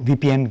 VPN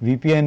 VPN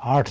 8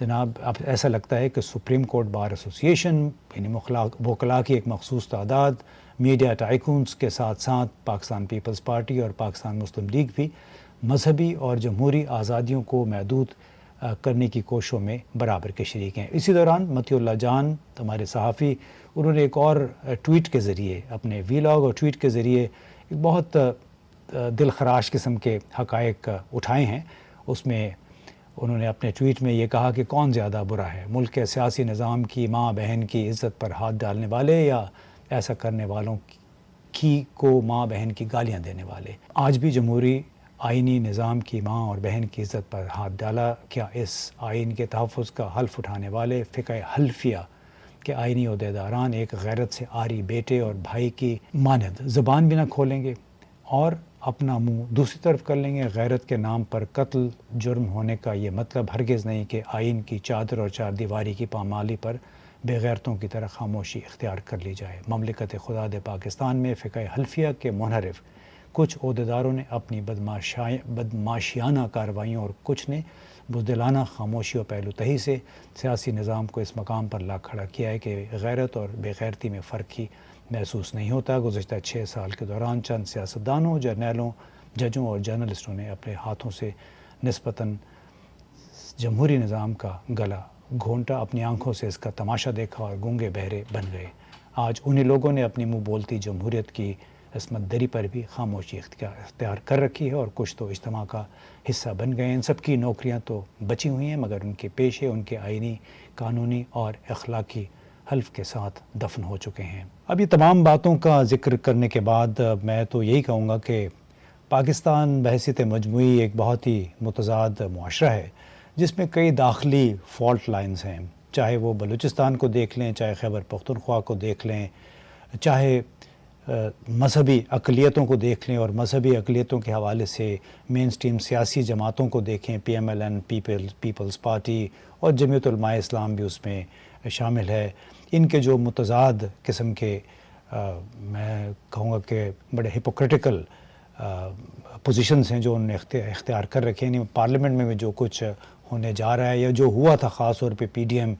جناب اب ایسا لگتا ہے کہ سپریم کورٹ بار ایسوسیشن یعنی وکلاء کی ایک مخصوص تعداد، میڈیا ٹائکونز کے ساتھ ساتھ پاکستان پیپلز پارٹی اور پاکستان مسلم لیگ بھی مذہبی اور جمہوری آزادیوں کو محدود کرنے کی کوششوں میں برابر کے شریک ہیں۔ اسی دوران مطیع اللہ جان ہمارے صحافی، انہوں نے ایک اور ٹویٹ کے ذریعے، اپنے ویلاگ اور ٹویٹ کے ذریعے ایک بہت دل خراش قسم کے حقائق اٹھائے ہیں۔ اس میں انہوں نے اپنے ٹویٹ میں یہ کہا کہ کون زیادہ برا ہے، ملک کے سیاسی نظام کی ماں بہن کی عزت پر ہاتھ ڈالنے والے یا ایسا کرنے والوں کو ماں بہن کی گالیاں دینے والے۔ آج بھی جمہوری آئینی نظام کی ماں اور بہن کی عزت پر ہاتھ ڈالا، کیا اس آئین کے تحفظ کا حلف اٹھانے والے فقہ حلفیہ کے آئینی عہدیداران ایک غیرت سے عاری بیٹے اور بھائی کی مانند زبان بھی نہ کھولیں گے اور اپنا منہ دوسری طرف کر لیں گے؟ غیرت کے نام پر قتل جرم ہونے کا یہ مطلب ہرگز نہیں کہ آئین کی چادر اور چار دیواری کی پامالی پر بے غیرتوں کی طرح خاموشی اختیار کر لی جائے۔ مملکت خدا پاکستان میں فقہ حلفیہ کے منحرف کچھ عہدیداروں نے اپنی بدماشیانہ کارروائیوں اور کچھ نے بزدلانہ خاموشی و پہلو تہی سے سیاسی نظام کو اس مقام پر لا کھڑا کیا ہے کہ غیرت اور بے غیرتی میں فرق ہی محسوس نہیں ہوتا۔ گزشتہ 6 سال کے دوران چند سیاستدانوں، جرنیلوں، ججوں اور جرنلسٹوں نے اپنے ہاتھوں سے نسبتاً جمہوری نظام کا گلا گھونٹا، اپنی آنکھوں سے اس کا تماشا دیکھا اور گونگے بہرے بن گئے۔ آج انہی لوگوں نے اپنی منہ بولتی جمہوریت کی عصمت دری پر بھی خاموشی اختیار کر رکھی ہے اور کچھ تو اجتماع کا حصہ بن گئے ہیں۔ ان سب کی نوکریاں تو بچی ہوئی ہیں مگر ان کے پیشے ان کے آئینی، قانونی اور اخلاقی حلف کے ساتھ دفن ہو چکے ہیں۔ اب یہ تمام باتوں کا ذکر کرنے کے بعد میں تو یہی کہوں گا کہ پاکستان بحیثیت مجموعی ایک بہت ہی متضاد معاشرہ ہے جس میں کئی داخلی فالٹ لائنز ہیں، چاہے وہ بلوچستان کو دیکھ لیں، چاہے خیبر پختونخوا کو دیکھ لیں، چاہے مذہبی اقلیتوں کو دیکھ لیں اور مذہبی اقلیتوں کے حوالے سے مین سٹریم سیاسی جماعتوں کو دیکھیں، P M L N, peoples party اور جمعیت علماء اسلام بھی اس میں شامل ہے۔ ان کے جو متضاد قسم کے میں کہوں گا کہ بڑے ہپوکریٹیکل پوزیشنز ہیں جو انہوں نے اختیار کر رکھے ہیں۔ پارلیمنٹ میں بھی جو کچھ ہونے جا رہا ہے یا جو ہوا تھا خاص طور پہ پی ڈی ایم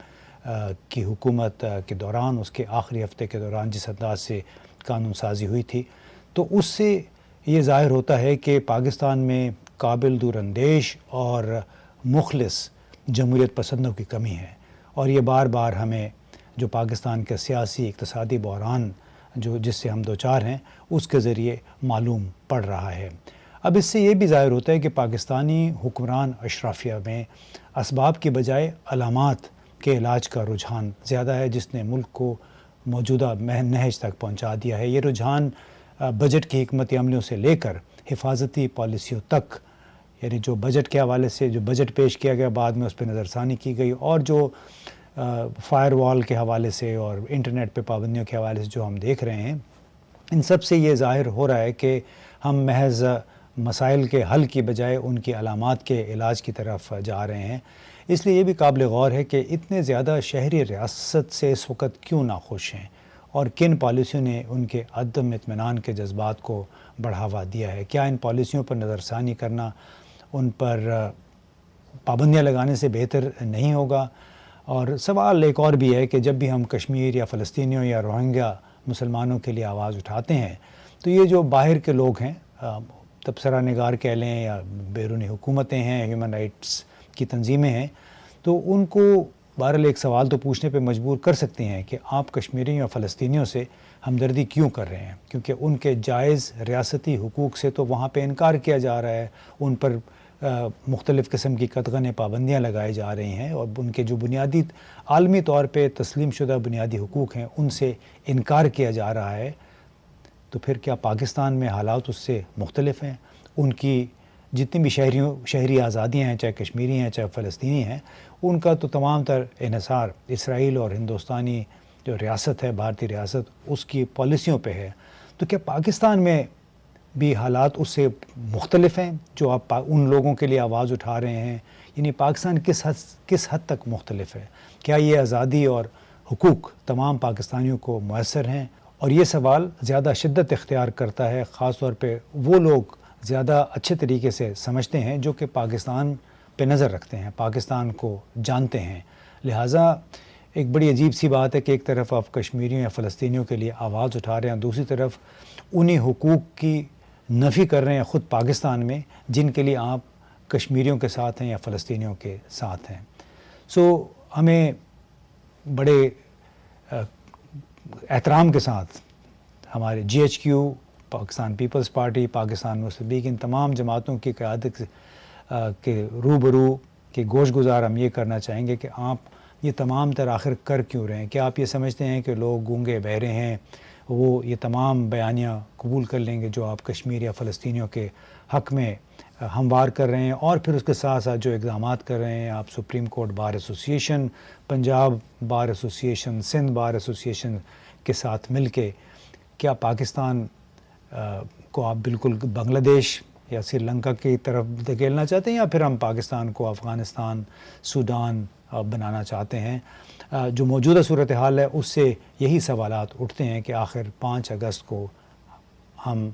کی حکومت کے دوران، اس کے آخری ہفتے کے دوران جس انداز سے قانون سازی ہوئی تھی، تو اس سے یہ ظاہر ہوتا ہے کہ پاکستان میں قابل دور اندیش اور مخلص جمہوریت پسندوں کی کمی ہے، اور یہ بار بار ہمیں جو پاکستان کے سیاسی اقتصادی بحران جس سے ہم دوچار ہیں اس کے ذریعے معلوم پڑ رہا ہے۔ اب اس سے یہ بھی ظاہر ہوتا ہے کہ پاکستانی حکمران اشرافیہ میں اسباب کی بجائے علامات کے علاج کا رجحان زیادہ ہے، جس نے ملک کو موجودہ نہج تک پہنچا دیا ہے۔ یہ رجحان بجٹ کی حکمت عملیوں سے لے کر حفاظتی پالیسیوں تک، یعنی جو بجٹ کے حوالے سے جو بجٹ پیش کیا گیا بعد میں اس پہ نظر ثانی کی گئی، اور جو فائر وال کے حوالے سے اور انٹرنیٹ پہ پابندیوں کے حوالے سے جو ہم دیکھ رہے ہیں، ان سب سے یہ ظاہر ہو رہا ہے کہ ہم محض مسائل کے حل کی بجائے ان کی علامات کے علاج کی طرف جا رہے ہیں۔ اس لیے یہ بھی قابل غور ہے کہ اتنے زیادہ شہری ریاست سے اس وقت کیوں ناخوش ہیں اور کن پالیسیوں نے ان کے عدم اطمینان کے جذبات کو بڑھاوا دیا ہے۔ کیا ان پالیسیوں پر نظر ثانی کرنا، ان پر پابندیاں لگانے سے بہتر نہیں ہوگا؟ اور سوال ایک اور بھی ہے کہ جب بھی ہم کشمیر یا فلسطینیوں یا روہنگیا مسلمانوں کے لیے آواز اٹھاتے ہیں تو یہ جو باہر کے لوگ ہیں، تبصرہ نگار کہہ لیں یا بیرونی حکومتیں ہیں، ہیومن رائٹس کی تنظیمیں ہیں، تو ان کو بہرحال ایک سوال تو پوچھنے پہ مجبور کر سکتے ہیں کہ آپ کشمیریوں یا فلسطینیوں سے ہمدردی کیوں کر رہے ہیں؟ کیونکہ ان کے جائز ریاستی حقوق سے تو وہاں پہ انکار کیا جا رہا ہے، ان پر مختلف قسم کی قطغن پابندیاں لگائی جا رہی ہیں، اور ان کے جو بنیادی عالمی طور پہ تسلیم شدہ بنیادی حقوق ہیں ان سے انکار کیا جا رہا ہے۔ تو پھر کیا پاکستان میں حالات اس سے مختلف ہیں؟ ان کی جتنی بھی شہری آزادیاں ہیں، چاہے کشمیری ہیں چاہے فلسطینی ہیں، ان کا تو تمام تر انحصار اسرائیل اور ہندوستانی جو ریاست ہے، بھارتی ریاست، اس کی پالیسیوں پہ ہے۔ تو کیا پاکستان میں بھی حالات اس سے مختلف ہیں جو آپ ان لوگوں کے لیے آواز اٹھا رہے ہیں؟ یعنی پاکستان کس حد تک مختلف ہے؟ کیا یہ آزادی اور حقوق تمام پاکستانیوں کو میسر ہیں؟ اور یہ سوال زیادہ شدت اختیار کرتا ہے، خاص طور پہ وہ لوگ زیادہ اچھے طریقے سے سمجھتے ہیں جو کہ پاکستان پہ نظر رکھتے ہیں، پاکستان کو جانتے ہیں. لہٰذا ایک بڑی عجیب سی بات ہے کہ ایک طرف آپ کشمیریوں یا فلسطینیوں کے لیے آواز اٹھا رہے ہیں، دوسری طرف انہی حقوق کی نفی کر رہے ہیں خود پاکستان میں جن کے لیے آپ کشمیریوں کے ساتھ ہیں یا فلسطینیوں کے ساتھ ہیں. ہمیں بڑے احترام کے ساتھ ہمارے GHQ، پاکستان پیپلز پارٹی، پاکستان مسلم لیگ، ان تمام جماعتوں کی قیادت کے روبرو کے گوش گزار ہم یہ کرنا چاہیں گے کہ آپ یہ تمام تر آخر کر کیوں رہے ہیں؟ کیا آپ یہ سمجھتے ہیں کہ لوگ گونگے بہرے ہیں، وہ یہ تمام بیانیہ قبول کر لیں گے جو آپ کشمیر یا فلسطینیوں کے حق میں ہموار کر رہے ہیں؟ اور پھر اس کے ساتھ ساتھ جو اقدامات کر رہے ہیں آپ، supreme court bar association, Punjab bar association, Sindh bar association کے ساتھ مل کے کیا پاکستان کو آپ بالکل بنگلہ دیش یا سری لنکا کی طرف دھکیلنا چاہتے ہیں، یا پھر ہم پاکستان کو افغانستان، سوڈان بنانا چاہتے ہیں؟ جو موجودہ صورتحال ہے اس سے یہی سوالات اٹھتے ہیں کہ آخر 5 اگست کو ہم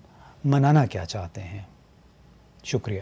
منانا کیا چاہتے ہیں. شکریہ.